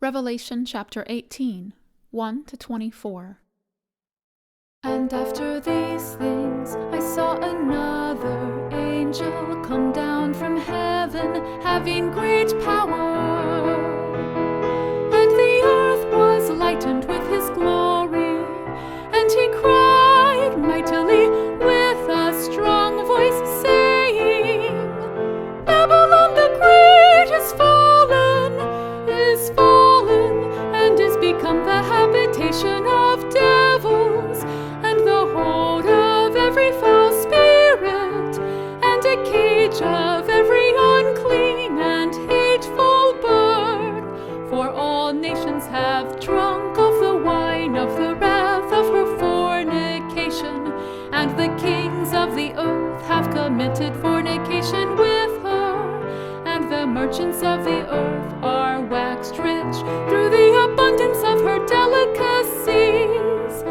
Revelation chapter 18, 1-24. And after these things I saw another angel come down from heaven, having great power. And the earth was lightened with his glory, and he cried mightily with a strong voice, saying, Babylon the great is fallen, and is become the habitation of devils, and the hold of every foul spirit, and a cage of every unclean and hateful bird. For all nations have drunk of the wine of the wrath of her fornication, and the kings of the earth have committed fornication with her, and the merchants of the earth are waxed rich through the abundance of her delicacies.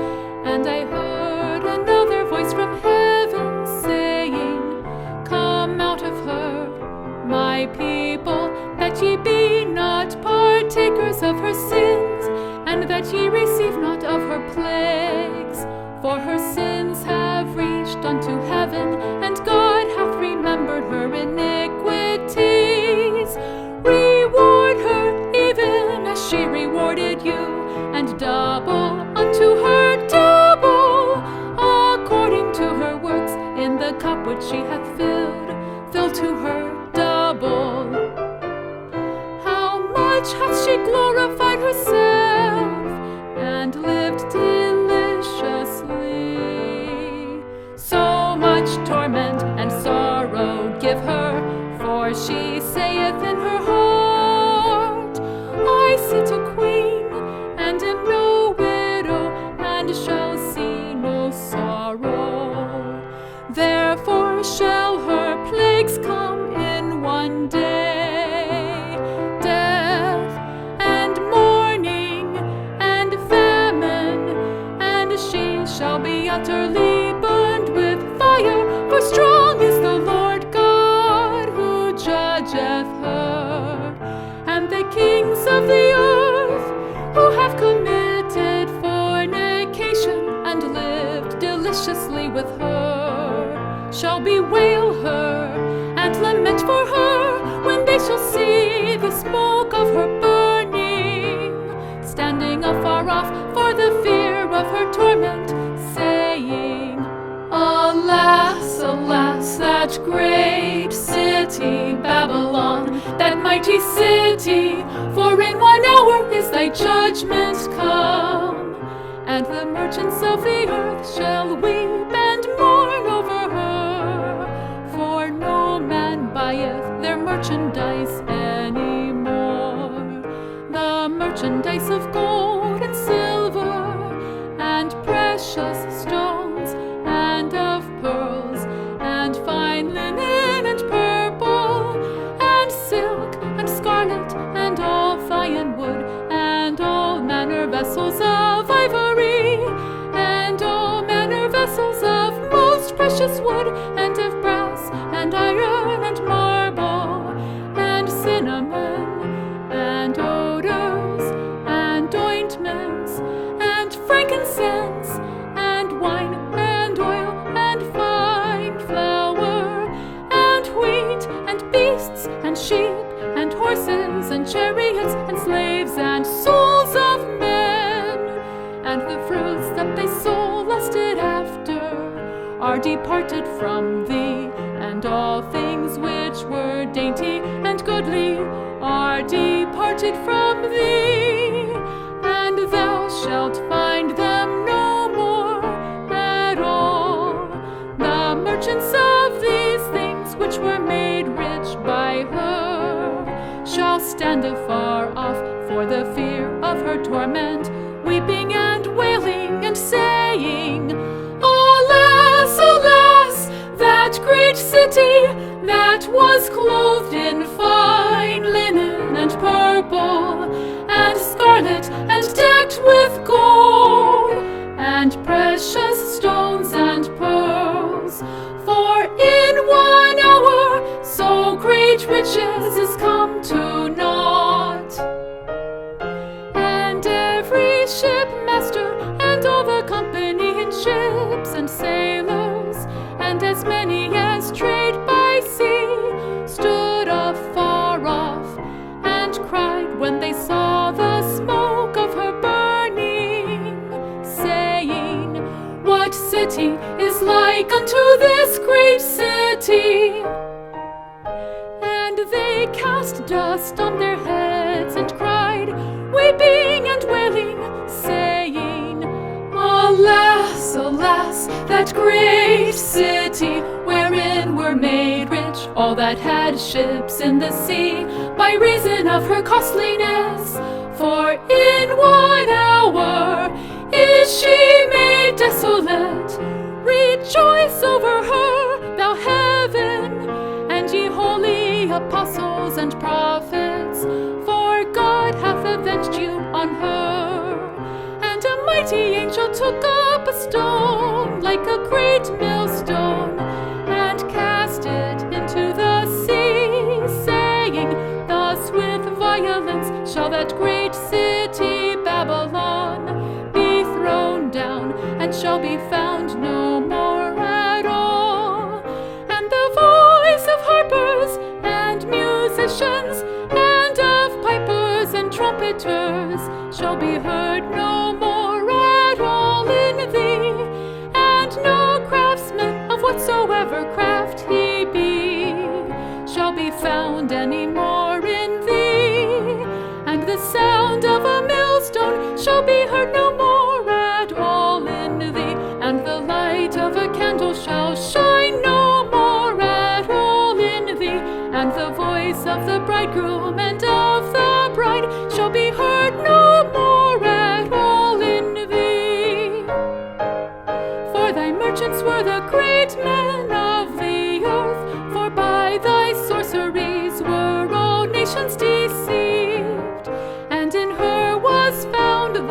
And I heard another voice from heaven saying, Come out of her, my people, that ye be not partakers of her sins, and that ye receive not of her plagues. For her sins have reached unto heaven, and God hath remembered her iniquities. Reward her even as she rewarded you, and double unto her double, according to her works in the cup which she hath filled. Fill to her double. How much hath she glorified herself, and lived deliciously? So much torment and sorrow give her, for she saith in her heart, I sit a queen, and am no widow, and shall see no sorrow. Therefore shall her plagues come in one day, death, and mourning, and famine, and she shall be utterly burned with fire, for strong is the Lord God who judgeth her. And the kings of the earth, who have committed fornication and lived deliciously with her, shall bewail her and lament for her when they shall see the smoke of her burning, standing afar off for the fear of her torment, saying, Alas, alas, that great city, Babylon, that mighty city, for in 1 hour is thy judgment come. And the merchants of the earth shall weep and mourn over her, for no man buyeth their merchandise any more. The merchandise of gold and silver, and precious stones, and of pearls, and fine linen, and purple, and silk, and scarlet, and all fine wood, and all manner vessels of ivory, and all manner vessels of most precious wood, and of brass, and iron, and marble, and cinnamon, and odors, and ointments, and frankincense, and wine, and oil, and fine flour, and wheat, and beasts, and sheep, and horses, and chariots, and slaves, and souls of men. And the fruits that they so lusted after are departed from thee, and all things which were dainty and goodly are departed from thee, and thou shalt find them no more at all. The merchants of these things which were made rich by her shall stand afar off for the fear of her torment, weeping and wailing and saying, Alas, alas, that great city, that was clothed in fine linen, and purple, and scarlet, and decked with gold, and precious stones and pearls. For in 1 hour so great riches is come to naught. shipmaster and all the company in ships and sailors, and as many as trade by sea, stood afar off and cried when they saw the smoke of her burning, saying, "What city is like unto this great city?" And they cast dust on their heads and cried, weeping and wailing, saying, "Alas, alas, that great city, wherein were made rich all that had ships in the sea, by reason of her costliness. For in 1 hour is she made desolate. Rejoice over her, thou heaven, and ye holy apostles and prophets, for God hath avenged you on her." And a mighty angel took up a stone, like a great millstone, and cast it into the sea, saying, "Thus with violence shall that great city Babylon be thrown down, and shall be found no more at all. And the voice of harpers and musicians and of pipers and trumpeters shall be heard no more at all in thee, and no craftsman of whatsoever craft he be shall be found any more in thee, and the sound of a millstone shall be heard no more at all in thee, and the light of a candle shall shine no more at all in thee, and the voice of the bridegroom and of the bride shall be heard no more at all in thee. For thy merchants were the great men of the earth, for by thy sorceries were all nations deceived, and in her was found the